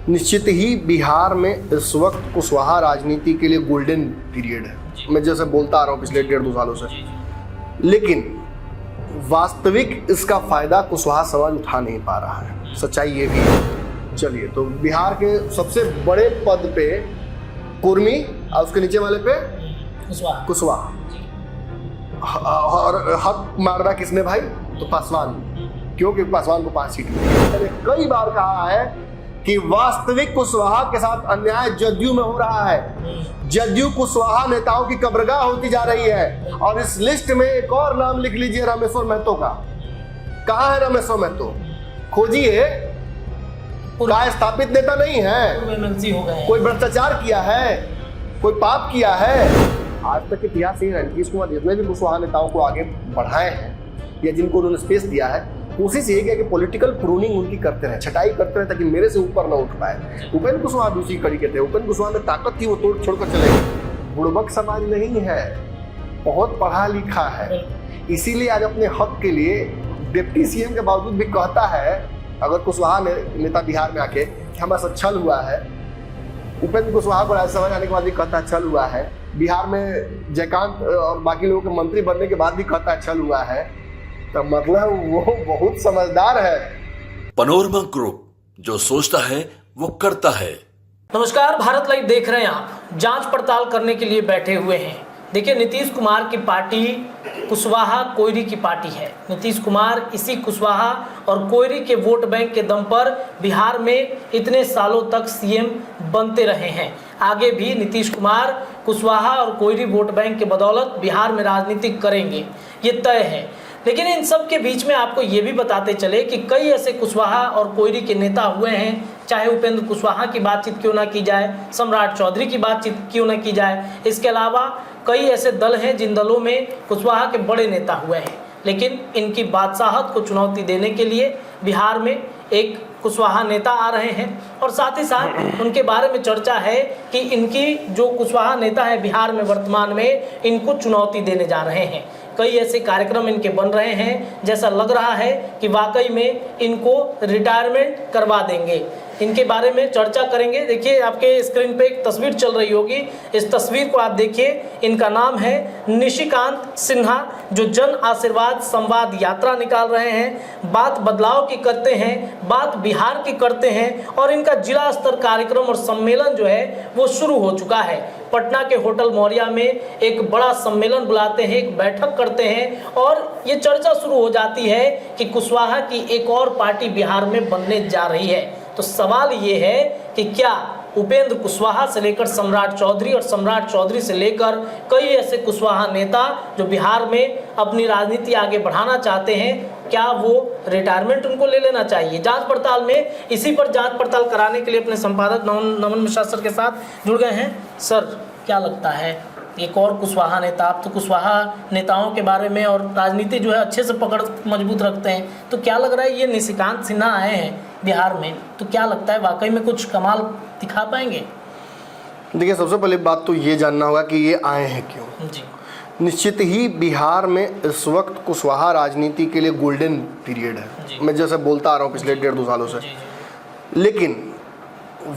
निश्चित ही बिहार में इस वक्त कुशवाहा राजनीति के लिए गोल्डन पीरियड है। मैं जैसे बोलता आ रहा हूँ पिछले 1.5-2 सालों से, लेकिन वास्तविक इसका फायदा कुशवाहा समाज उठा नहीं पा रहा है। सच्चाई ये भी है। चलिए, तो बिहार के सबसे बड़े पद पे कुर्मी और उसके नीचे वाले पे कुशवाहा, और हक मांगना किसने भाई? तो पासवान, क्योंकि पासवान को 5 सीट मिली। मैंने कई बार कहा है कि वास्तविक कुशवाहा के साथ अन्याय जदयू में हो रहा है। जदयू कुशवाहा नेताओं की कब्रगाह होती जा रही है। और इस लिस्ट में एक और नाम लिख लीजिए, रामेश्वर महतो का। कहाँ है रामेश्वर महतो? खोजिए। काय स्थापित नेता नहीं है, कोई भ्रष्टाचार किया है, कोई पाप किया है। आज तक इतिहास ये है, नीतीश कुमार जितने भी कुशवाहा नेताओं को आगे बढ़ाए हैं या जिनको उन्होंने स्पेस दिया है, कोशिश ये है कि पॉलिटिकल प्रूनिंग उनकी करते रहे, छटाई करते रहे, ताकि मेरे से ऊपर ना उठ पाए। उपेंद्र कुशवाहा दूसरी कड़ी के थे। उपेंद्र कुशवाहा में ताकत थी, वो तोड़ छोड़कर चले गए। बुड़बक समाज नहीं है, बहुत पढ़ा लिखा है, इसीलिए आज अपने हक के लिए डिप्टी सीएम के बावजूद भी कहता है, अगर कुशवाहा नेता बिहार में आके कि हमारे साथ छल हुआ है। उपेंद्र कुशवाहा को राज्यसभा जाने के बाद भी कहता छल हुआ है। बिहार में जयकांत और बाकी लोगों के मंत्री बनने के बाद भी कहता छल हुआ है। तो मतलब वो बहुत समझदार है। पनोरमा ग्रुप, जो सोचता है वो करता है। नमस्कार, भारत लाइव देख रहे हैं आप। जांच पड़ताल करने के लिए बैठे हुए हैं। देखिए, नीतीश कुमार की पार्टी कुशवाहा कोयरी की पार्टी है। नीतीश कुमार इसी कुशवाहा और कोयरी के वोट बैंक के दम पर बिहार में इतने सालों तक सीएम बनते रहे हैं। आगे भी नीतीश कुमार कुशवाहा और कोयरी वोट बैंक के बदौलत बिहार में राजनीति करेंगे, ये तय है। लेकिन इन सब के बीच में आपको ये भी बताते चले कि कई ऐसे कुशवाहा और कोयरी के नेता हुए हैं, चाहे उपेंद्र कुशवाहा की बातचीत क्यों ना की जाए, सम्राट चौधरी की बातचीत क्यों ना की जाए, इसके अलावा कई ऐसे दल हैं जिन दलों में कुशवाहा के बड़े नेता हुए हैं। लेकिन इनकी बादशाहत को चुनौती देने के लिए बिहार में एक कुशवाहा नेता आ रहे हैं, और साथ ही साथ उनके बारे में चर्चा है कि इनकी जो कुशवाहा नेता है बिहार में वर्तमान में, इनको चुनौती देने जा रहे हैं। कई ऐसे कार्यक्रम इनके बन रहे हैं, जैसा लग रहा है कि वाकई में इनको रिटायरमेंट करवा देंगे। इनके बारे में चर्चा करेंगे। देखिए, आपके स्क्रीन पे एक तस्वीर चल रही होगी, इस तस्वीर को आप देखिए। इनका नाम है निशिकांत सिन्हा, जो जन आशीर्वाद संवाद यात्रा निकाल रहे हैं। बात बदलाव की करते हैं, बात बिहार की करते हैं, और इनका जिला स्तर कार्यक्रम और सम्मेलन जो है वो शुरू हो चुका है। पटना के होटल मौर्या में एक बड़ा सम्मेलन बुलाते हैं, एक बैठक करते हैं, और ये चर्चा शुरू हो जाती है कि कुशवाहा की एक और पार्टी बिहार में बनने जा रही है। तो सवाल ये है कि क्या उपेंद्र कुशवाहा से लेकर सम्राट चौधरी और सम्राट चौधरी से लेकर कई ऐसे कुशवाहा नेता जो बिहार में अपनी राजनीति आगे बढ़ाना चाहते हैं, क्या वो रिटायरमेंट उनको ले लेना चाहिए? जांच पड़ताल में इसी पर जांच पड़ताल कराने के लिए अपने संपादक नमन मिश्रा सर के साथ जुड़ गए हैं। सर, क्या लगता है, एक और कुशवाहा नेता, आप तो कुशवाहा नेताओं के बारे में और राजनीति जो है अच्छे से पकड़ मजबूत रखते हैं, तो क्या लग रहा है ये निशिकांत सिन्हा आए हैं बिहार में, तो क्या लगता है वाकई में कुछ कमाल दिखा पाएंगे? देखिए, सबसे पहले बात तो ये जानना होगा कि ये आए हैं क्यों। जी, निश्चित ही बिहार में इस वक्त कुशवाहा राजनीति के लिए गोल्डन पीरियड है। मैं जैसे बोलता आ रहा हूँ पिछले 1.5-2 सालों से, लेकिन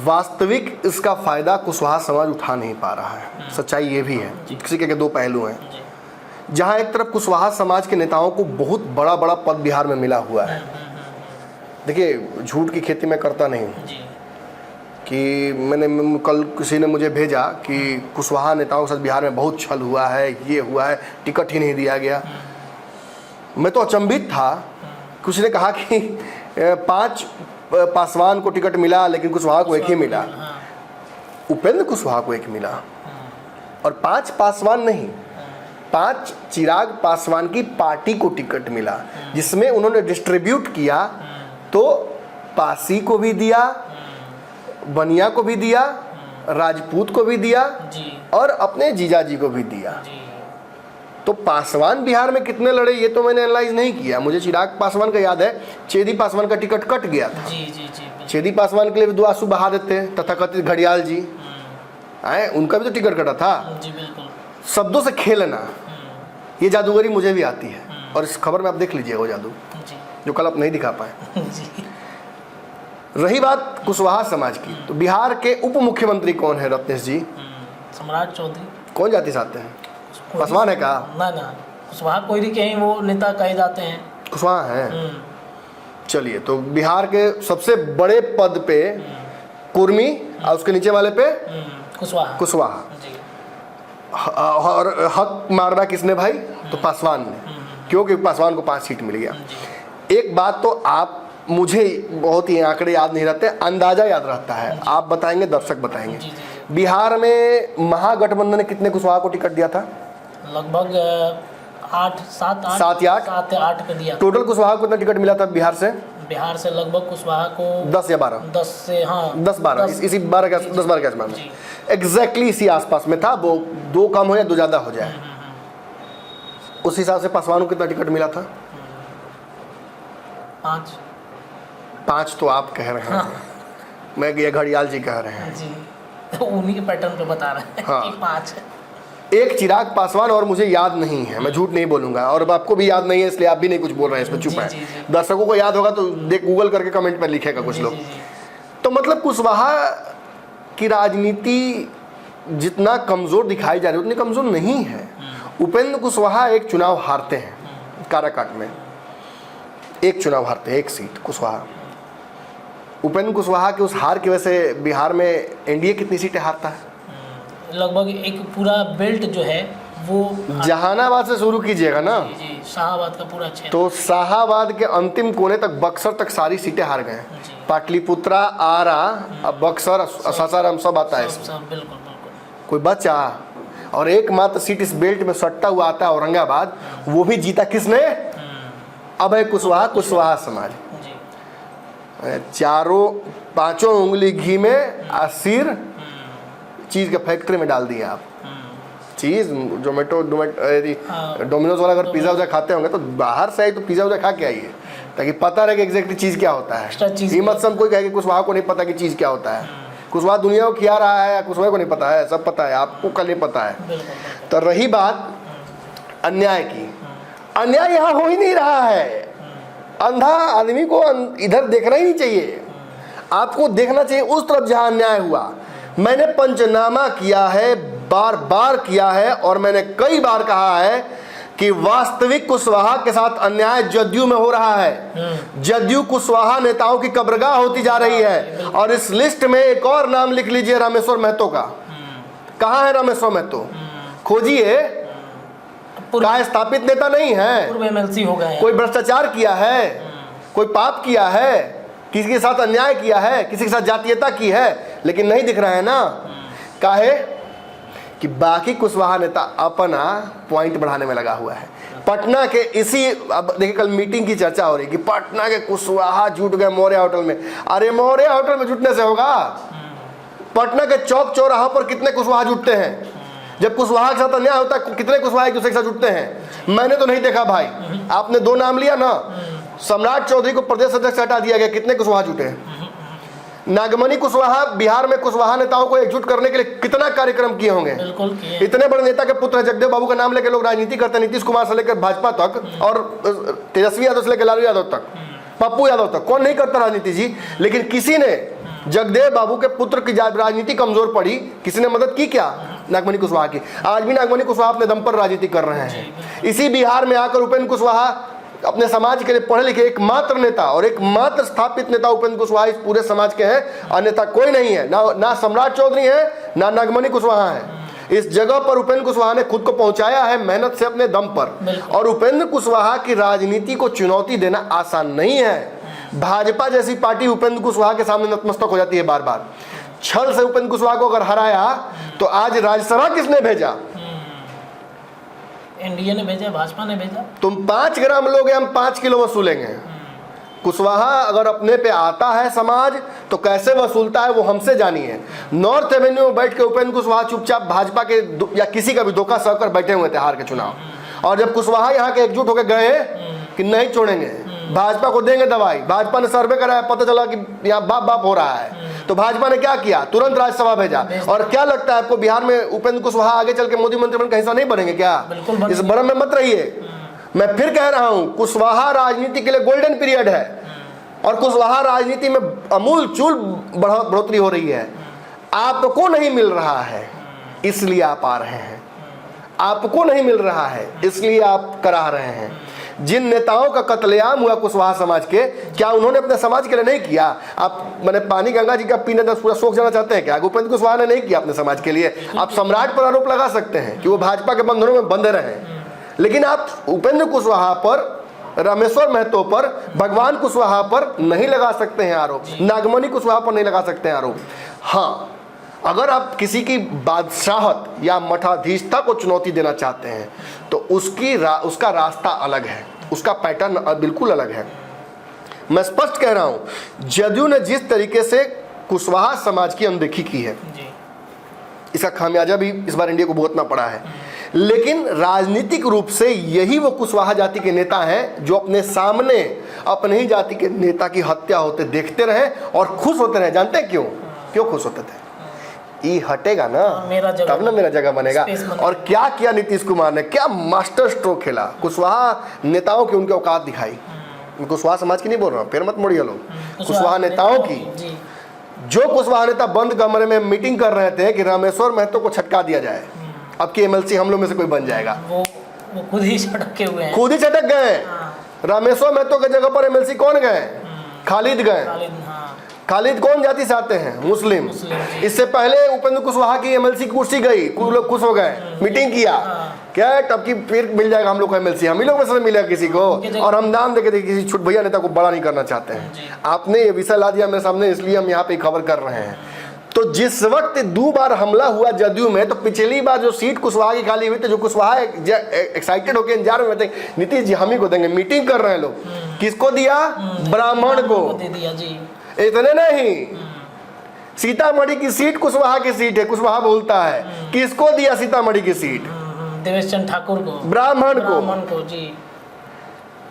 वास्तविक इसका फायदा कुशवाहा समाज उठा नहीं पा रहा है। सच्चाई ये भी है। किसी के दो पहलू हैं। जहाँ एक तरफ कुशवाहा समाज के नेताओं को बहुत बड़ा बड़ा पद बिहार में मिला हुआ है। देखिए, झूठ की खेती मैं करता नहीं हूँ कि मैंने कल किसी ने मुझे भेजा कि कुशवाहा नेताओं के साथ बिहार में बहुत छल हुआ है, ये हुआ है, टिकट ही नहीं दिया गया। मैं तो अचंभित था। कुछ ने कहा कि 5 पासवान को टिकट मिला, लेकिन कुशवाहा को एक ही मिला। उपेंद्र कुशवाहा को एक मिला, और 5 पासवान नहीं, 5 चिराग पासवान की पार्टी को टिकट मिला, जिसमें उन्होंने डिस्ट्रीब्यूट किया तो पासी को भी दिया, बनिया को भी दिया, राजपूत को भी दिया, और अपने जीजाजी को भी दिया। तो पासवान बिहार में कितने लड़े ये तो मैंने एनालाइज नहीं किया। मुझे चिराग पासवान का याद है, चेदी पासवान का टिकट कट गया था। चेदी पासवान के लिए भी 2 आंसू बहा देते हैं तथाकथित घड़ियाल जी आए, उनका भी तो टिकट कटा था। शब्दों से खेलना, ये जादूगरी मुझे भी आती है, और इस खबर में आप देख लीजिए वो जादू जो कल आप नहीं दिखा पाए। रही बात कुशवाहा समाज की, तो बिहार के उप मुख्यमंत्री कौन है रत्नेश जी? सम्राट चौधरी। कौन जाति से आते हैं? पासवान है का? ना ना, कुशवाहा कोयरी के ही वो नेता कहे जाते हैं। कुशवाहा है। चलिए, तो बिहार के सबसे बड़े पद पे कुर्मी और उसके नीचे वाले पे कुशवाहा। जी। और हक मारना किसने भाई? तो पासवान ने, क्योंकि पासवान को 5 सीट मिल गया। एक बात तो आप, मुझे बहुत ही आंकड़े याद नहीं रहते, अंदाजा याद रहता है, आप बताएंगे, दर्शक बताएंगे। जी। बिहार में महागठबंधन ने कितने कुशवाहा को टिकट दिया था? लगभग 7 या 8 पे दिया। टोटल कुशवाहा को कितना टिकट मिला था बिहार से? बिहार से लगभग कुशवाहा को 10 या 12? 10 से, हाँ 10-12, इसी 10-12 के आसपास में, एग्जैक्टली इसी आसपास में था। वो 2 कम हो या 2 ज़्यादा हो जाए, उस हिसाब से पासवान को कितना टिकट मिला था? 5 तो आप कह रहे हैं, मैं ये घड़ियाल जी कह रहे हैं जी, उन्हीं के पैटर्न पे बता रहे हैं। हाँ। कि 5 है। एक चिराग पासवान, और मुझे याद नहीं है, मैं झूठ नहीं बोलूंगा, और अब आपको भी याद नहीं है इसलिए आप भी नहीं कुछ बोल रहे हैं, इसमें चुप है। दर्शकों को याद होगा तो देख, गूगल करके कमेंट पर लिखेगा कुछ लोग। तो मतलब कुशवाहा की राजनीति जितना कमजोर दिखाई जा रही है उतनी कमजोर नहीं है। उपेंद्र कुशवाहा एक चुनाव हारते हैं काराकाट में, एक चुनाव हारते हैं, 1 सीट कुशवाहा। उपेंद्र कुशवाहा के उस हार की वजह से बिहार में एनडीए कितनी सीटें हारता है? लगभग एक पूरा बेल्ट जो है वो जहानाबाद से शुरू कीजिएगा ना, जी, शाहाबाद का पूरा क्षेत्र, तो शाहाबाद के अंतिम कोने तक, बक्सर तक सारी सीटें हार गए। पाटलिपुत्रा, आरा, अब बक्सर, सासाराम सब आता है इसमें। सब बिल्कुल। कोई बचा, और एकमात्र सीट इस बेल्ट में सट्टा हुआ आता है औरंगाबाद, वो भी जीता किसने? अभय कुशवाहा, कुशवाहा समाज। चारों 5 उंगली घी में सिर चीज के फैक्ट्री में डाल दिया आप। चीज जोमेटो डोमिनोज वाला अगर पिज्जा उजा खाते होंगे तो बाहर से आई तो पिज्जा उजा खा के आइए, ताकि पता रहे कि एग्जैक्टली चीज क्या होता है। ये मत सब कोई कहे कि कुशवाहा को नहीं पता कि चीज क्या होता है। कुशवाहा दुनिया को खिला रहा है, कुशवाहा को नहीं पता है, सब पता है, आपको कल नहीं पता है। तो रही बात अन्याय की, अन्याय यहाँ हो ही नहीं रहा है। अंधा आदमी को इधर देखना ही नहीं चाहिए, आपको देखना चाहिए उस तरफ जहां अन्याय हुआ। मैंने पंचनामा किया है, बार बार किया है, और मैंने कई बार कहा है कि वास्तविक कुशवाहा के साथ अन्याय जदयू में हो रहा है। जदयू कुशवाहा नेताओं की कब्रगाह होती जा रही है। और इस लिस्ट में एक और नाम लिख लीजिए, रामेश्वर महतो का। कहाँ है रामेश्वर महतो? खोजिए, कहाँ स्थापित नेता नहीं है, पूर्व एमएलसी हो गए, कोई भ्रष्टाचार किया है, कोई पाप किया है, किसी के साथ अन्याय किया है, किसी के साथ जातीयता की है, लेकिन नहीं दिख रहा है ना। काहे कि बाकी कुशवाहा नेता अपना पॉइंट बढ़ाने में लगा हुआ है। पटना के इसी, अब देखिए कल मीटिंग की चर्चा हो रही कि पटना के कुशवाहा जुट गए मौर्य होटल में। अरे मौर्य होटल में जुटने से होगा? पटना के चौक चौराहा पर कितने कुशवाहा जुटते हैं? जब कुशवाहा के साथ अन्याय होता है कितने कुशवाहा एक दूसरे के साथ जुटते हैं? मैंने तो नहीं देखा भाई। आपने 2 नाम लिया ना, सम्राट चौधरी को प्रदेश अध्यक्ष हटा दिया गया, कितने कुशवाहा जुटे? नागमणि कुशवाहा बिहार में कुशवाहा नेताओं को एकजुट करने के लिए कितना कार्यक्रम किए होंगे? बिल्कुल किए। इतने बड़े नेता के पुत्र है, जगदेव बाबू का नाम लेकर लोग राजनीति करते हैं, नीतीश कुमार से लेकर भाजपा तक, और तेजस्वी यादव से लेकर लालू यादव तक, पप्पू यादव तक। कौन नहीं करता राजनीति जी? लेकिन किसी ने जगदेव बाबू के पुत्र की राजनीति कमजोर पड़ी, किसी ने मदद की क्या? नागमणि कुशवाहा की। आज भी नागमणि कुशवाहा अपने दम पर राजनीति कर रहे हैं। इसी बिहार में आकर उपेंद्र कुशवाहा अपने समाज के लिए पढ़े लिखे एकमात्र नेता और एकमात्र स्थापित नेता उपेंद्र कुशवाहा इस पूरे समाज के हैं। अन्यथा कोई नहीं है, ना सम्राट चौधरी है, ना नागमणि कुशवाहा है। इस जगह पर उपेंद्र कुशवाहा ने खुद को पहुंचाया है मेहनत से, अपने दम पर। और उपेंद्र कुशवाहा की राजनीति को चुनौती देना आसान नहीं है। भाजपा जैसी पार्टी उपेंद्र कुशवाहा के सामने नतमस्तक हो जाती है बार बार। छल से उपेंद्र कुशवाहा को अगर हराया तो आज राज्यसभा किसने भेजा? एनडीए ने भेजा, भाजपा ने भेजा। तुम 5 ग्राम लोगे, हम 5 किलो वसूलेंगे। कुशवाहा अगर अपने पे आता है समाज तो कैसे वसूलता है वो हमसे जानिए। नॉर्थ एवेन्यू में बैठ के उपेंद्र कुशवाहा चुपचाप भाजपा के या किसी का भी धोखा सहकर बैठे हुए थे हार के चुनाव। और जब कुशवाहा यहाँ के एकजुट होकर गए कि नहीं छोड़ेंगे, भाजपा को देंगे दवाई, भाजपा ने सर्वे कराया, पता चला कि यहाँ बाप बाप हो रहा है, तो भाजपा ने क्या किया? तुरंत राज्यसभा भेजा। और क्या लगता है आपको, बिहार में उपेंद्र कुशवाहा आगे चल के मोदी मंत्रिमंडल का हिस्सा नहीं बनेंगे क्या? इस भ्रम में मत रहिए। मैं फिर कह रहा हूं, कुशवाहा राजनीति के लिए गोल्डन पीरियड है। और कुशवाहा राजनीति में अमूल चूल बढ़ोतरी हो रही है। आपको नहीं मिल रहा है इसलिए आप आ रहे हैं, आपको नहीं मिल रहा है इसलिए आप करा रहे हैं। जिन नेताओं का कत्लेआम हुआ कुशवाहा समाज के, क्या उन्होंने अपने समाज के लिए नहीं किया? आप मैंने पानी गंगा जी का पीने तक पूरा सोख जाना चाहते हैं क्या? उपेंद्र कुशवाहा ने नहीं किया अपने समाज के लिए। आप सम्राट पर आरोप लगा सकते हैं कि वो भाजपा के बंधनों में बंधे रहे, लेकिन आप उपेंद्र कुशवाहा पर, रामेश्वर महतो पर, भगवान कुशवाहा पर नहीं लगा सकते हैं आरोप, नागमणि कुशवाहा पर नहीं लगा सकते हैं आरोप। हाँ, अगर आप किसी की बादशाहत या मठाधीशता को चुनौती देना चाहते हैं तो उसका रास्ता अलग है, उसका पैटर्न बिल्कुल अलग है। मैं स्पष्ट कह रहा हूं, जदयू ने जिस तरीके से कुशवाहा समाज की अनदेखी की है, इसका खामियाजा भी इस बार इंडिया को भुगतना पड़ा है। लेकिन राजनीतिक रूप से यही वो कुशवाहा जाति के नेता हैं जो अपने सामने अपने ही जाति के नेता की हत्या होते देखते रहे और खुश होते रहे। जानते हैं क्यों खुश होते थे? ये हटेगा ना तब ना मेरा जगह बनेगा। और क्या किया नीतीश कुमार ने, क्या मास्टर स्ट्रोक खेला। कुशवाहा नेताओं की उनकी औकात दिखाई। कुशवाहा समाज की नहीं बोल रहा हूँ, फिर मत मोड़िए लोग, कुशवाहा नेताओं की। जो कुशवाहा नेता बंद कमरे में मीटिंग कर रहे थे कि रामेश्वर महतो को छटका दिया जाए, अब की एमएलसी हम लोग में से कोई बन जाएगा, वो खुद ही छटके हुए हैं, खुद ही छटक गए। रामेश्वर महतो की जगह पर एमएलसी कौन गए? खालिद गए। खालिद कौन जाति से आते हैं? मुस्लिम। इससे पहले उपेंद्र कुशवाहा की एमएलसी कुर्सी गई, कुछ लोग खुश हो गए, मीटिंग किया, क्या तब की फिर मिल जाएगा हम लोग को एमएलसी, हम ही लोग में से मिलेगा किसी को, और हम नाम देके किसी छोट भैया नेता को बड़ा नहीं करना चाहते हैं। आपने ये विषय ला दिया मेरे सामने, इसलिए हम यहाँ पे खबर कर रहे हैं। तो जिस वक्त 2 बार हमला हुआ जदयू में, तो पिछली बार जो सीट कुशवाहा की खाली हुई थी, जो कुशवाहा एक्साइटेड होकर इंतजार में थे, नीतीश जी हम ही को देंगे, मीटिंग कर रहे हैं लोग, किसको दिया? ब्राह्मण को दे दिया जी। इतने नहीं, सीतामढ़ी की सीट कुशवाहा की सीट है, कुशवाहा बोलता है, किसको दिया सीतामढ़ी की सीट? देवेश चंद्र ठाकुर को, ब्राह्मण को जी।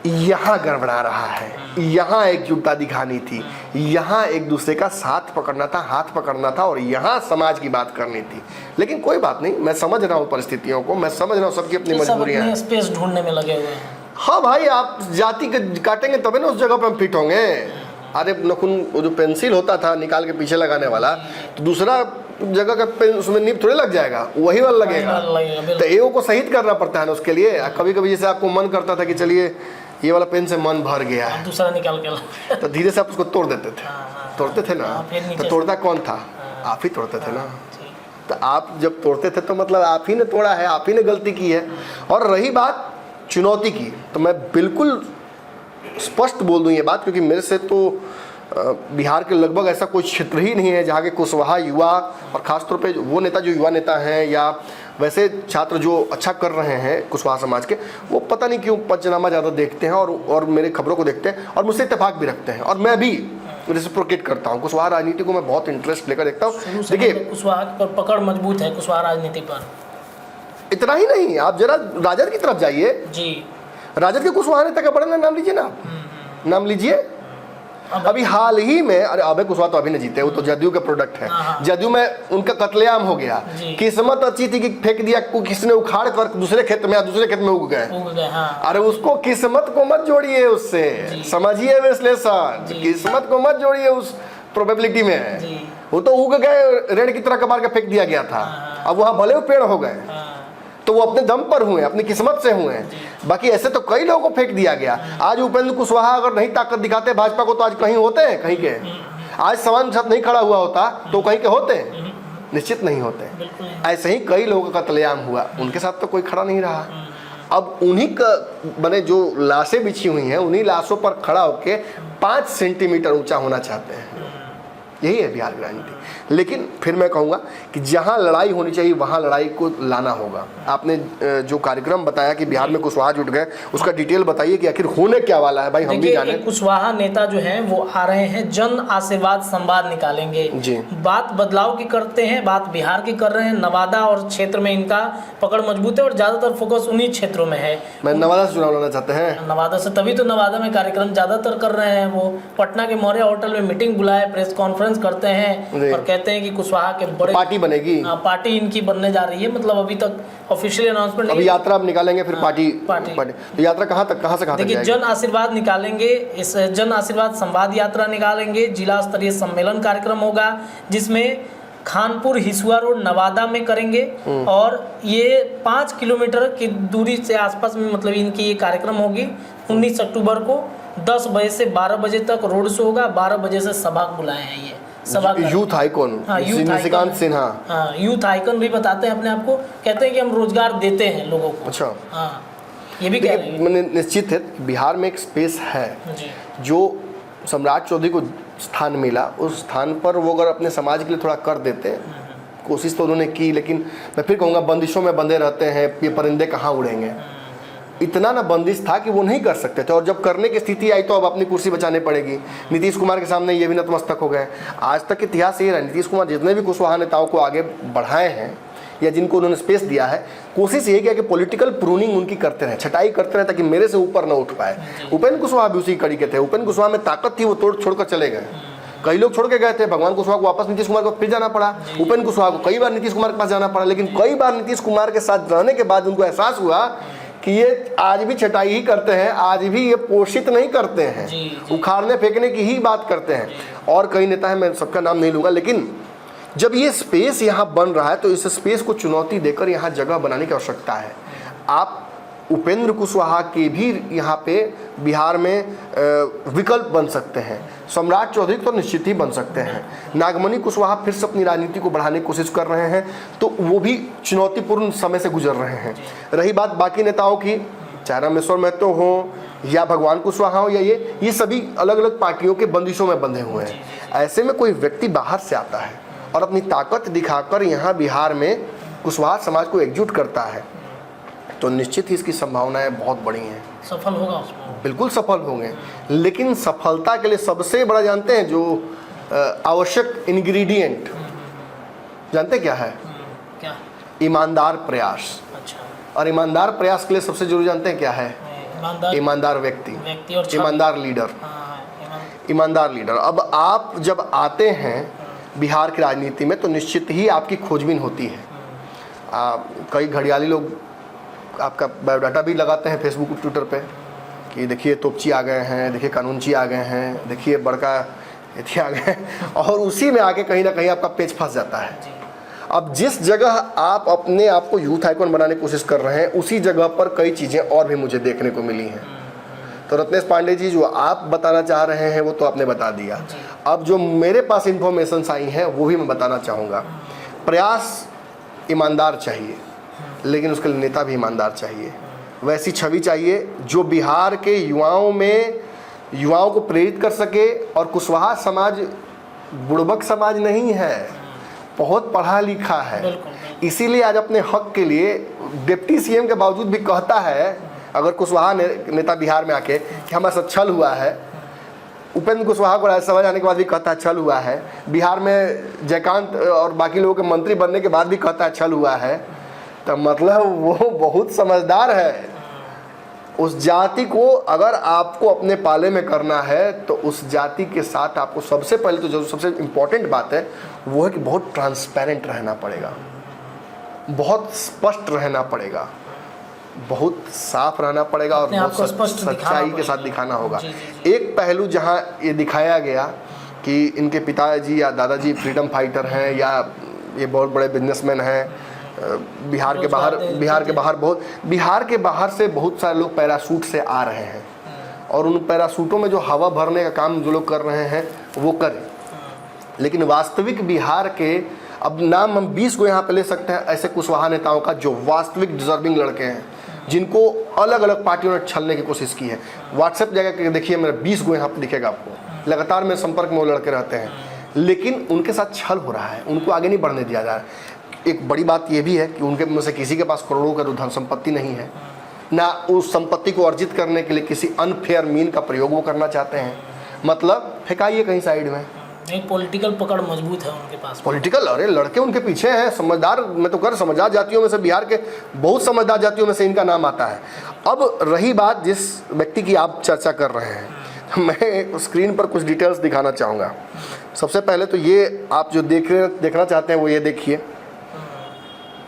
यहाँ गड़बड़ा रहा है, यहाँ एकजुटता दिखानी थी, यहाँ एक दूसरे का साथ पकड़ना था, हाथ पकड़ना था, और यहाँ समाज की बात करनी थी। लेकिन कोई बात नहीं, मैं समझ रहा हूँ परिस्थितियों को, मैं समझ रहा हूँ सबकी अपनी मजबूरियां हैं, स्पेस ढूंढने में लगे हुए हैं। हाँ भाई, आप जाति काटेंगे तभी ना उस जगह पर हम फिट होंगे। अरे नखून, वो जो पेंसिल होता था निकाल के पीछे लगाने वाला, तो दूसरा जगह का उसमें नीब थोड़े लग जाएगा, वही वाला लगेगा। तो एओ को शहीद करना पड़ता है ना उसके लिए। कभी कभी जैसे आपको मन करता था कि चलिए ये वाला पेन से मन भर गया है, दूसरा निकाल के, तो धीरे से आप उसको तोड़ देते थे। तोड़ते थे ना, तो तोड़ता कौन था? आप ही तोड़ते थे ना। तो आप जब तोड़ते थे तो मतलब आप ही ने तोड़ा है, आप ही ने गलती की है। और रही बात चुनौती की, तो मैं बिल्कुल स्पष्ट बोल दूं ये बात, क्योंकि मेरे से तो बिहार के लगभग ऐसा कोई क्षेत्र ही नहीं है जहाँ के कुशवाहा युवा, और ख़ासतौर पे वो नेता जो युवा नेता हैं या वैसे छात्र जो अच्छा कर रहे हैं कुशवाहा समाज के, वो पता नहीं क्यों पंचनामा ज़्यादा देखते हैं और मेरे खबरों को देखते हैं और मुझसे इत्तेफाक भी रखते हैं। और मैं भी रेसिप्रोकेट करता हूँ, कुशवाहा राजनीति को मैं बहुत इंटरेस्ट लेकर देखता हूँ। देखिए, कुशवाहा पर पकड़ मजबूत है, कुशवाहा राजनीति पर। इतना ही नहीं, आप जरा राजद की तरफ जाइए जी, राजद के कुशवाहा नेता का बड़ा नाम लीजिए ना, नाम लीजिए। अभी हाल ही में, अरे अभय कुशवाहा तो अभी नहीं जीते, वो तो जदयू का प्रोडक्ट है। जदयू में उनका कत्लेआम हो गया, किस्मत अच्छी थी कि फेंक दिया, किसने उखाड़ कर दूसरे खेत में उग गए। अरे उसको किस्मत को मत जोड़िए उससे, समझिए विश्लेषण, किस्मत को मत जोड़िए उस प्रोबेबिलिटी में। वो तो उग गए, रेड़ की तरह कबार के फेंक दिया गया था, अब वहां भले वो पेड़ हो गए, तो वो अपने दम पर हुए, अपनी किस्मत से हुए। बाकी ऐसे तो कई लोगों को फेंक दिया गया। आज उपेंद्र कुशवाहा अगर नहीं ताकत दिखाते भाजपा को, तो आज कहीं होते हैं, कहीं के। आज समान साथ नहीं खड़ा हुआ होता तो कहीं के होते, निश्चित नहीं होते। ऐसे ही कई लोगों का कत्लेआम हुआ, उनके साथ तो कोई खड़ा नहीं रहा। अब उन्हीं का बने जो लाशें बिछी हुई हैं, उन्हीं लाशों पर खड़ा होकर 5 सेंटीमीटर ऊंचा होना चाहते हैं। यही है बिहार की राजनीति। लेकिन फिर मैं कहूँगा कि जहाँ लड़ाई होनी चाहिए वहाँ लड़ाई को लाना होगा। आपने जो कार्यक्रम बताया कि बिहार में कुशवाहा जुट गए, उसका डिटेल बताइए कि आखिर होने क्या वाला है भाई, हम भी जाने। कुशवाहा नेता जो हैं वो आ रहे हैं, जन आशीर्वाद संवाद निकालेंगे जी। बात बदलाव की करते हैं, बात बिहार की कर रहे हैं। नवादा और क्षेत्र में इनका पकड़ मजबूत है और ज़्यादातर फोकस उन्हीं क्षेत्रों में है। मैं नवादा से चुनाव लड़ना चाहते हैं, नवादा से, तभी तो नवादा में कार्यक्रम ज़्यादातर कर रहे हैं। वो पटना के मौर्य होटल में मीटिंग बुलाए, प्रेस कॉन्फ्रेंस कॉन्फ्रेंस करते हैं और कहते हैं कि कुशवाहा के बड़े पार्टी बनेगी, पार्टी इनकी बनने जा रही है, मतलब अभी तक ऑफिशियल अनाउंसमेंट नहीं। अभी यात्रा अब निकालेंगे फिर पार्टी। तो यात्रा कहाँ से कहाँ तक देखिए, जन आशीर्वाद निकालेंगे, इस जन आशीर्वाद संवाद यात्रा निकालेंगे, जिला स्तरीय सम्मेलन कार्यक्रम होगा जिसमें खानपुर हिसुआ रोड नवादा में करेंगे और ये 5 किलोमीटर की दूरी से आसपास में मतलब इनकी ये कार्यक्रम होगी। 19 अक्टूबर को 10 बजे से 12 बजे तक रोड शो होगा, 12 बजे से सभा बुलाए हैं। ये सभा यूथ आइकॉन, हाँ, निशिकांत सिन्हा, हाँ, यूथ आइकन भी बताते हैं अपने आप को, कहते हैं कि हम रोजगार देते हैं लोगों को। अच्छा, हाँ, ये भी कह रहे हैं। मैंने निश्चित है बिहार में एक स्पेस है जी, जो सम्राट चौधरी को स्थान मिला, उस स्थान पर वो अगर अपने समाज के लिए थोड़ा कर देते हैं, कोशिश तो उन्होंने की, लेकिन मैं फिर कहूँगा बंदिशों में बंधे रहते हैं, ये परिंदे कहाँ उड़ेंगे। इतना ना बंदिश था कि वो नहीं कर सकते थे, और जब करने की स्थिति आई तो अब अपनी कुर्सी बचानी पड़ेगी। नीतीश कुमार के सामने ये भी नतमस्तक हो गए। आज तक इतिहास ये रहा, नीतीश कुमार जितने भी कुशवाहा नेताओं को आगे बढ़ाए हैं या जिनको उन्होंने स्पेस दिया है, कोशिश ये किया कि पॉलिटिकल प्रूनिंग उनकी करते रहे, छटाई करते रहे ताकि मेरे से ऊपर ना उठ पाए। उपेंद्र कुशवाहा भी उसी कड़ी के थे। उपेंद्र कुशवाहा में ताकत थी, वो छोड़कर चले गए। कई लोग छोड़ के गए थे, भगवान कुशवाहा को वापस नीतीश कुमार को फिर जाना पड़ा। उपेंद्र कुशवाहा को कई बार नीतीश कुमार के पास जाना पड़ा, लेकिन कई बार नीतीश कुमार के साथ रहने के बाद उनको एहसास हुआ कि ये आज भी छटाई ही करते हैं, आज भी ये पोषित नहीं करते हैं, उखाड़ने फेंकने की ही बात करते हैं। और कई नेता हैं, मैं सबका नाम नहीं लूँगा, लेकिन जब ये स्पेस यहाँ बन रहा है तो इस स्पेस को चुनौती देकर यहाँ जगह बनाने की आवश्यकता है। आप उपेंद्र कुशवाहा के भी यहाँ पे बिहार में विकल्प बन सकते हैं, सम्राट चौधरी तो निश्चित ही बन सकते हैं। नागमणि कुशवाहा फिर से अपनी राजनीति को बढ़ाने की कोशिश कर रहे हैं, तो वो भी चुनौतीपूर्ण समय से गुजर रहे हैं। रही बात बाकी नेताओं की, चाहे रामेश्वर महतो हो या भगवान कुशवाहा हो या ये सभी अलग अलग पार्टियों के बंदिशों में बंधे हुए हैं। ऐसे में कोई व्यक्ति बाहर से आता है और अपनी ताकत दिखाकर यहाँ बिहार में कुशवाहा समाज को एकजुट करता है, तो निश्चित ही इसकी संभावनाएं बहुत बड़ी हैं। सफल होगा उसमें, बिल्कुल सफल होंगे। लेकिन सफलता के लिए सबसे बड़ा जानते हैं जो आवश्यक इंग्रेडिएंट जानते क्या है? क्या? ईमानदार प्रयास। अच्छा। और ईमानदार प्रयास के लिए सबसे जरूरी जानते हैं क्या है? ईमानदार व्यक्ति और ईमानदार लीडर। ईमानदार लीडर। अब आप जब आते हैं बिहार की राजनीति में तो निश्चित ही आपकी खोजबीन होती है। कई घड़ियाली लोग आपका बायोडाटा भी लगाते हैं फेसबुक ट्विटर पे कि देखिए तोपची आ गए हैं, देखिए कानूनची आ गए हैं, देखिए बड़का एथी आ गए हैं, और उसी में आके कहीं ना कहीं आपका पेच फंस जाता है। अब जिस जगह आप अपने आप को यूथ आइकॉन बनाने की कोशिश कर रहे हैं, उसी जगह पर कई चीज़ें और भी मुझे देखने को मिली हैं। तो रत्नेश पांडे जी, जो आप बताना चाह रहे हैं वो तो आपने बता दिया। अब जो मेरे पास इंफॉर्मेशन आई हैं वो भी मैं बताना चाहूँगा। प्रयास ईमानदार चाहिए, लेकिन उसके लिए नेता भी ईमानदार चाहिए। वैसी छवि चाहिए जो बिहार के युवाओं को प्रेरित कर सके। और कुशवाहा समाज बुड़बक समाज नहीं है, बहुत पढ़ा लिखा है, इसीलिए आज अपने हक के लिए डिप्टी सीएम के बावजूद भी कहता है, अगर कुशवाहा नेता बिहार में आके कि हमारे साथ छल हुआ है, उपेंद्र कुशवाहा को राज्यसभा जाने के बाद भी कहता है छल हुआ है, बिहार में जयकांत और बाकी लोगों के मंत्री बनने के बाद भी कहता है छल हुआ है, तो मतलब वो बहुत समझदार है। उस जाति को अगर आपको अपने पाले में करना है तो उस जाति के साथ आपको सबसे पहले तो जो सबसे इम्पोर्टेंट बात है वो है कि बहुत ट्रांसपेरेंट रहना पड़ेगा, बहुत स्पष्ट रहना पड़ेगा, बहुत साफ रहना पड़ेगा और बहुत सच्चाई के साथ दिखाना होगा। एक पहलू जहाँ ये दिखाया गया कि इनके पिताजी या दादाजी फ्रीडम फाइटर हैं या ये बहुत बड़े बिजनेसमैन हैं, बिहार के बाहर से बहुत सारे लोग पैराशूट से आ रहे हैं और उन पैराशूटों में जो हवा भरने का काम जो लोग कर रहे हैं वो करें। लेकिन वास्तविक बिहार के, अब नाम हम 20 को यहाँ पे ले सकते हैं ऐसे कुशवाहा नेताओं का जो वास्तविक डिजर्विंग लड़के हैं, जिनको अलग अलग पार्टियों ने छलने की कोशिश की है। व्हाट्सएप जगह देखिए, मेरा 20 को यहाँ पर दिखेगा आपको, लगातार मेरे संपर्क में वो लड़के रहते हैं, लेकिन उनके साथ छल हो रहा है, उनको आगे नहीं बढ़ने दिया जा रहा है। एक बड़ी बात यह भी है कि उनके में से किसी के पास करोड़ों का धन संपत्ति नहीं है, ना उस संपत्ति को अर्जित करने के लिए किसी अनफेयर मीन का प्रयोग वो करना चाहते हैं। मतलब फेंकाइए कहीं साइड में, एक पॉलिटिकल पकड़ मजबूत है उनके पास। पॉलिटिकल, अरे लड़के उनके पीछे हैं, समझदार, मैं तो कर समझदार जातियों में से, बिहार के बहुत समझदार जातियों में से इनका नाम आता है। अब रही बात जिस व्यक्ति की आप चर्चा कर रहे हैं, मैं स्क्रीन पर कुछ डिटेल्स दिखाना चाहूँगा। सबसे पहले तो ये आप जो देखना चाहते हैं वो ये देखिए,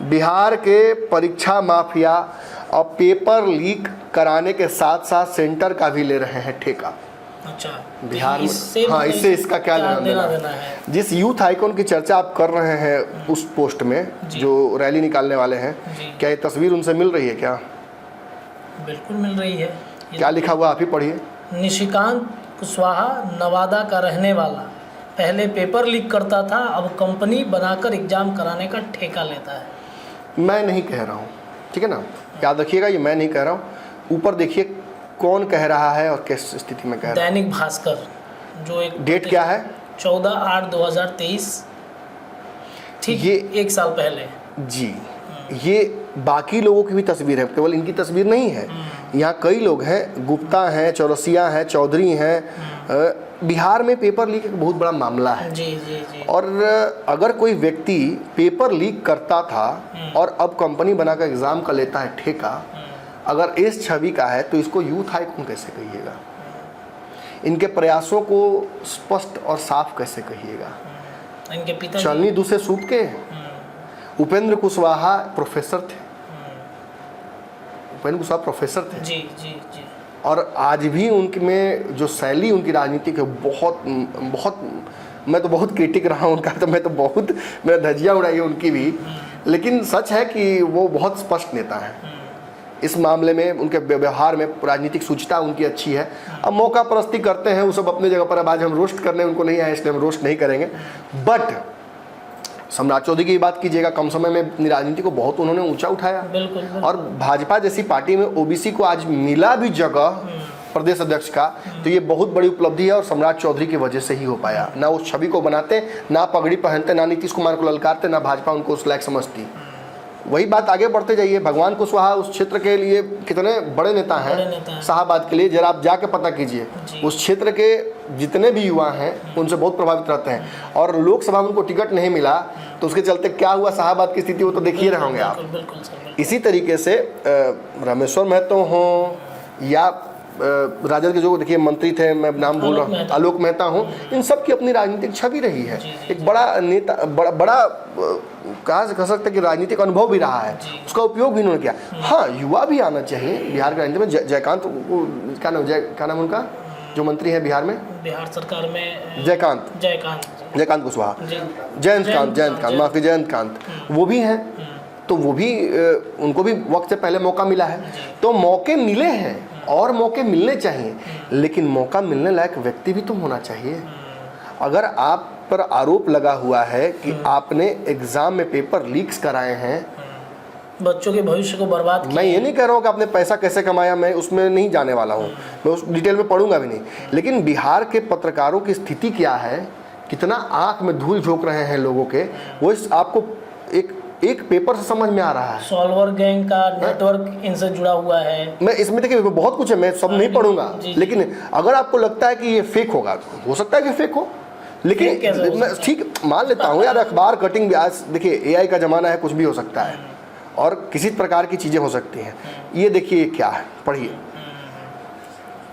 बिहार के परीक्षा माफिया और पेपर लीक कराने के साथ साथ सेंटर का भी ले रहे हैं ठेका। अच्छा, बिहार में हाँ, इससे इसका क्या लेना देना है? जिस यूथ आइकॉन की चर्चा आप कर रहे हैं उस पोस्ट में जो रैली निकालने वाले हैं, क्या ये तस्वीर उनसे मिल रही है क्या? बिल्कुल मिल रही है। क्या लिखा हुआ आप ही पढ़िए। निशिकांत कुशवाहा नवादा का रहने वाला, पहले पेपर लीक करता था, अब कंपनी बनाकर एग्जाम कराने का ठेका लेता है। मैं नहीं कह रहा हूँ, ठीक है ना, याद रखिएगा, ये मैं नहीं कह रहा हूँ। ऊपर देखिए कौन कह रहा है और किस स्थिति में कह रहा है। दैनिक भास्कर, जो एक डेट क्या है? 14/8/2023, ठीक ये एक साल पहले जी। ये बाकी लोगों की भी तस्वीर है, केवल इनकी तस्वीर नहीं है। यहाँ कई लोग हैं, गुप्ता हैं, चौरसिया हैं, चौधरी हैं। बिहार में पेपर लीक एक बहुत बड़ा मामला है। जी जी जी। और अगर कोई व्यक्ति पेपर लीक करता था और अब कंपनी बनाकर एग्जाम का लेता है ठेका, अगर इस छवि का है तो इसको यूथ आइकॉन कैसे कहिएगा? इनके प्रयासों को स्पष्ट और साफ कैसे कहिएगा? इनके पिता चलनी दूसरे सूप के उपेंद्र कुशवाहा प्रोफेसर थे। उपेंद्र कुशवाहा प्रोफेसर थे। जी जी जी। और आज भी उनमें जो शैली उनकी राजनीति की बहुत बहुत, मैं तो बहुत क्रिटिक रहा हूँ उनका, तो मैं तो बहुत, मैंने धज्जियाँ उड़ाई है उनकी भी, लेकिन सच है कि वो बहुत स्पष्ट नेता हैं। इस मामले में उनके व्यवहार में राजनीतिक सूचिता उनकी अच्छी है। अब मौका परस्ती करते हैं वो सब अपनी जगह पर। अब आज हम रोस्ट करने उनको नहीं आए, इसलिए हम रोस्ट नहीं करेंगे। बट सम्राट चौधरी की बात कीजिएगा, कम समय में अपनी राजनीति को बहुत उन्होंने ऊंचा उठाया। बिल्कुल, बिल्कुल। और भाजपा जैसी पार्टी में ओबीसी को आज मिला भी जगह प्रदेश अध्यक्ष का, तो ये बहुत बड़ी उपलब्धि है और सम्राट चौधरी की वजह से ही हो पाया। ना उस छवि को बनाते, ना पगड़ी पहनते, ना नीतीश कुमार को ललकारते, ना भाजपा उनको उस लायक समझती। वही बात आगे बढ़ते जाइए। भगवान कुशवाहा उस क्षेत्र के लिए कितने बड़े नेता हैं, शाहाबाद के लिए जरा आप जाके पता कीजिए। उस क्षेत्र के जितने भी युवा हैं उनसे बहुत प्रभावित रहते हैं। और लोकसभा में उनको टिकट नहीं मिला तो उसके चलते क्या हुआ शाहाबाद की स्थिति, वो तो देख ही रहे होंगे आप। इसी तरीके से रामेश्वर महतो हों या राजद के जो देखिए मंत्री थे, मैं नाम भूल रहा हूँ, आलोक मेहता हूँ, इन सब की अपनी राजनीतिक छवि रही है। एक बड़ा नेता, बड़ा कह सकते हैं कि राजनीतिक अनुभव भी रहा है, उसका उपयोग भी उन्होंने किया। हाँ, युवा भी आना चाहिए बिहार की राजनीति में। जयकांत क्या नाम उनका, जो मंत्री है बिहार में, बिहार सरकार में, जयकांत कुशवाहा, जयंत कांत, वो भी हैं। तो वो भी, उनको भी वक्त से पहले मौका मिला है। तो मौके मिले हैं और मौके मिलने चाहिए, लेकिन मौका मिलने लायक व्यक्ति भी तो होना चाहिए। अगर आप पर आरोप लगा हुआ है कि आपने एग्जाम में पेपर लीक्स कराए हैं, बच्चों के भविष्य को बर्बाद किया, मैं ये नहीं कह रहा हूँ कि आपने पैसा कैसे कमाया, मैं उसमें नहीं जाने वाला हूँ, मैं उस डिटेल में पढ़ूंगा भी नहीं। लेकिन बिहार के पत्रकारों की स्थिति क्या है, कितना आंख में धूल झोंक रहे हैं लोगों के, वो आपको एक पेपर से समझ में आ रहा है। सॉल्वर गैंग का नेटवर्क इनसे जुड़ा हुआ है। मैं इसमें देखिए बहुत कुछ है, मैं सब नहीं पढ़ूंगा, लेकिन अगर आपको लगता है कि ये फेक होगा, हो सकता है कि फेक हो, लेकिन मैं ठीक मान लेता हूँ यार, अखबार कटिंग भी आज देखिए एआई का ज़माना है, कुछ भी हो सकता है और किसी प्रकार की चीज़ें हो सकती हैं। ये देखिए क्या है, पढ़िए।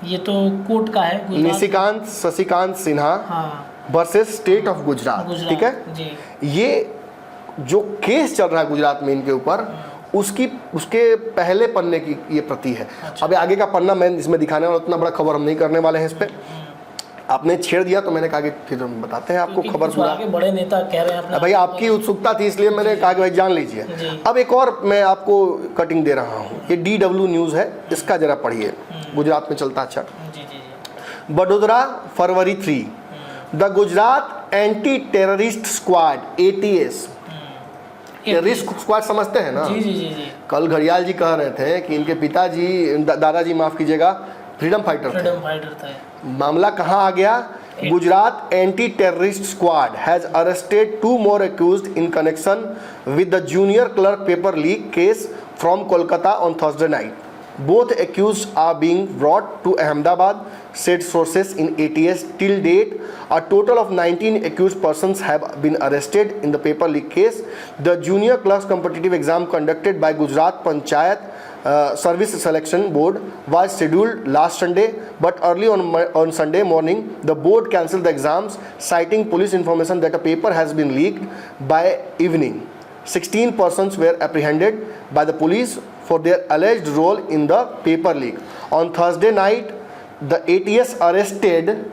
ये तो कोर्ट का है, Nishikant Shashikant Sinha versus state of Gujarat, ठीक है। ये जो केस चल रहा है गुजरात में इनके ऊपर, उसके पहले पन्ने की ये प्रति है। अभी आगे का पन्ना मैं इसमें दिखाने वाला, उतना बड़ा खबर हम नहीं करने वाले हैं इस पे। आपने छेड़ दिया तो मैंने कहा कि फिर हम बताते हैं आपको खबर पूरा। बड़े नेता कह रहे हैं भाई, आपकी उत्सुकता थी इसलिए मैंने कहा कि भाई जान लीजिए। अब एक और मैं आपको कटिंग दे रहा हूँ, ये DW न्यूज़ है, इसका जरा पढ़िए, गुजरात में चलता। अच्छा, बड़ोदरा फरवरी 3, the Gujarat anti terrorist squad ATS, terrorist squad समझते हैं ना? जी। कल घड़ियाल जी कह रहे थे कि इनके पिताजी, दादाजी माफ कीजिएगा, फ्रीडम फाइटर थे। मामला कहाँ आ गया? Gujarat anti terrorist squad has arrested 2 more accused in connection with the junior clerk paper leak case from Kolkata on Thursday night. Both accused are being brought to Ahmedabad, said sources in ATS. Till date, a total of 19 accused persons have been arrested in the paper leak case. The junior clerks competitive exam conducted by Gujarat Panchayat Service Selection Board was scheduled last Sunday, but early on Sunday morning, the board cancelled the exams, citing police information that a paper has been leaked by evening. 16 persons were apprehended by the police for their alleged role in the paper leak. On Thursday night, the ATS arrested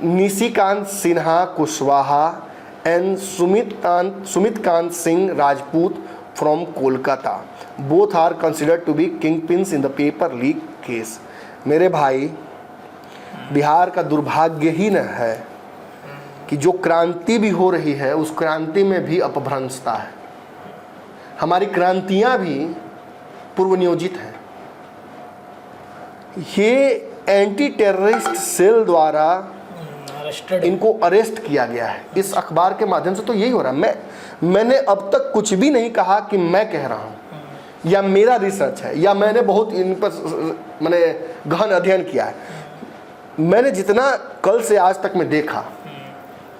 Nishikant Sinha Kushwaha and Sumit Kant Singh Rajput from Kolkata. Both are considered to be kingpins in the paper leak case. मेरे भाई, बिहार का दुर्भाग्य ही न है कि जो क्रांति भी हो रही है उस क्रांति में भी अपभ्रंशता है। हमारी क्रांतियां भी पूर्व नियोजित हैं। ये एंटी टेररिस्ट सेल द्वारा इनको अरेस्ट किया गया है। इस अखबार के माध्यम से तो यही हो रहा है। मैंने अब तक कुछ भी नहीं कहा कि मैं कह रहा हूं या मेरा रिसर्च है या मैंने बहुत इन पर मैंने गहन अध्ययन किया है। मैंने जितना कल से आज तक मैं देखा,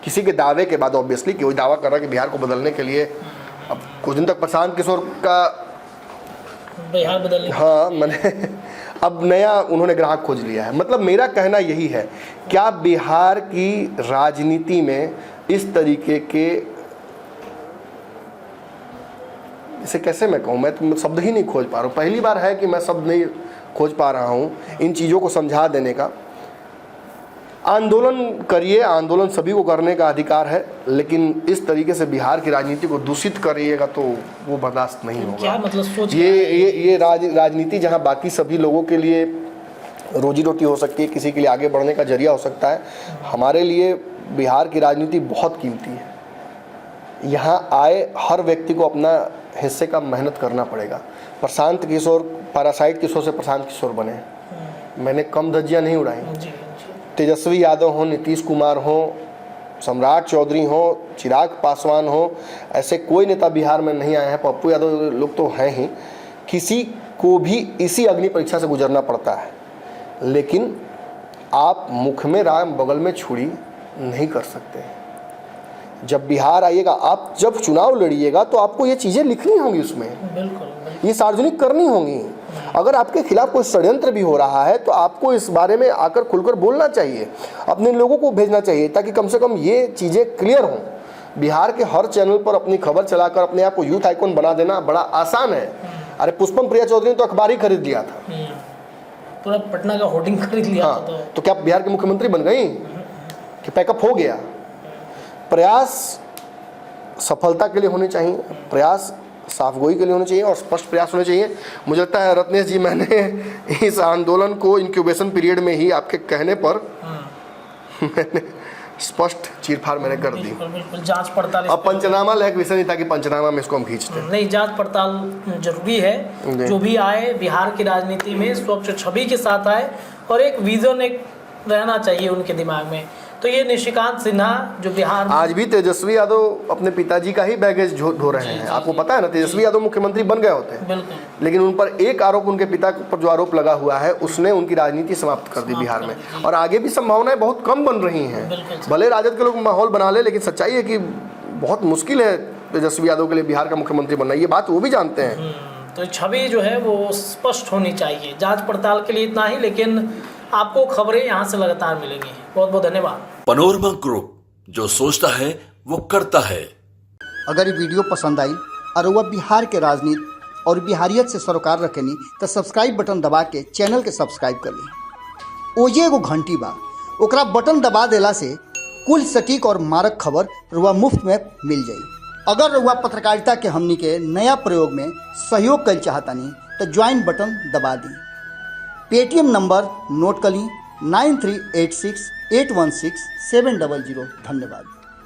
किसी के दावे के बाद ऑब्वियसली कि वो दावा कर रहा है कि बिहार को बदलने के लिए, अब कुछ दिन तक प्रशांत किशोर का बिहार बदलने, हाँ मैंने अब नया उन्होंने ग्राहक खोज लिया है। मतलब मेरा कहना यही है, क्या बिहार की राजनीति में इस तरीके के, इसे कैसे मैं कहूँ, मैं शब्द ही नहीं खोज पा रहा हूँ। पहली बार है कि मैं शब्द नहीं खोज पा रहा हूँ इन चीज़ों को समझा देने का। आंदोलन करिए, आंदोलन सभी को करने का अधिकार है, लेकिन इस तरीके से बिहार की राजनीति को दूषित करिएगा तो वो बर्दाश्त नहीं होगा। क्या मतलब सोच ये राजनीति जहां बाकी सभी लोगों के लिए रोजी रोटी हो सकती है, किसी के लिए आगे बढ़ने का जरिया हो सकता है, हमारे लिए बिहार की राजनीति बहुत कीमती है। यहाँ आए हर व्यक्ति को अपना हिस्से का मेहनत करना पड़ेगा। प्रशांत किशोर पैरासाइट किशोर से प्रशांत किशोर बने, मैंने कम धज्जियाँ नहीं उड़ाई। तेजस्वी यादव हो, नीतीश कुमार हो, सम्राट चौधरी हो, चिराग पासवान हो, ऐसे कोई नेता बिहार में नहीं आए हैं। पप्पू यादव लोग तो हैं ही। किसी को भी इसी अग्नि परीक्षा से गुजरना पड़ता है, लेकिन आप मुख में राम बगल में छुरी नहीं कर सकते। जब बिहार आइएगा, आप जब चुनाव लड़िएगा तो आपको ये चीज़ें लिखनी होंगी, उसमें बिल्कुल ये सार्वजनिक करनी होंगी। अगर आपके खिलाफ कोई षड्यंत्र भी हो रहा है तो आपको इस बारे में आकर खुलकर बोलना चाहिए, अपने लोगों को भेजना चाहिए, ताकि कम से कम ये चीज़ें क्लियर हों। बिहार के हर चैनल पर अपनी खबर चलाकर अपने आप को यूथ आइकॉन बना देना बड़ा आसान है। अरे पुष्पम प्रिया चौधरी ने तो अखबार ही खरीद लिया था, पूरा पटना का होर्डिंग खरीद लिया हाँ, था। तो क्या बिहार के मुख्यमंत्री बन गई कि पैकअप हो गया? प्रयास सफलता के लिए होने चाहिए, प्रयास साफगोई के लिए होने चाहिए और स्पष्ट प्रयास होने चाहिए। मुझे लगता है रत्नेश जी, मैंने इस आंदोलन को इंक्यूबेशन पीरियड में ही आपके कहने पर मैंने स्पष्ट चीरफाड़ मैंने कर दी। बिल्कुल जांच पड़ताल, अब पंचनामा लायक विषय नहीं था कि पंचनामा में इसको हम खींचते। नहीं, जांच पड़ताल जरूरी है। जो भी आए बिहार की राजनीति में स्वच्छ छवि के साथ आए और एक विजन एक रहना चाहिए उनके दिमाग में। तो ये निशिकांत सिन्हा जो बिहार में, आज भी तेजस्वी यादव अपने पिताजी का ही बैगेज ढो रहे हैं। आपको पता है ना, तेजस्वी यादव मुख्यमंत्री बन गए होते हैं, बिल्कुल, लेकिन उन पर एक आरोप, उनके पिता पर जो आरोप लगा हुआ है, उसने उनकी राजनीति समाप्त कर दी बिहार में। और आगे भी संभावनाएं बहुत कम बन रही हैं। भले राजद के लोग माहौल बना ले, लेकिन सच्चाई है कि बहुत मुश्किल है तेजस्वी यादव के लिए बिहार का मुख्यमंत्री बनना। ये बात वो भी जानते हैं। तो छवि जो है वो स्पष्ट होनी चाहिए। जांच पड़ताल के लिए इतना ही, लेकिन आपको खबरें यहाँ से लगातार मिलेंगी। बहुत बहुत धन्यवाद। पनोरमा ग्रुप, जो सोचता है वो करता है। अगर ये वीडियो पसंद आई और वह बिहार के राजनीति और बिहारियत से सरोकार रखेनी तो सब्सक्राइब बटन दबा के चैनल के सब्सक्राइब कर ली। ओजे एगो घंटी बा, ओकरा बटन दबा देला से कुल सटीक और मारक खबर रुआ मुफ्त में मिल जाई। अगर रुआ पत्रकारिता के हमनी के नया प्रयोग में सहयोग कर चाहतानी तो ज्वाइन बटन दबा दी। पेटीएम नंबर नोट कर ली 9386816700। धन्यवाद।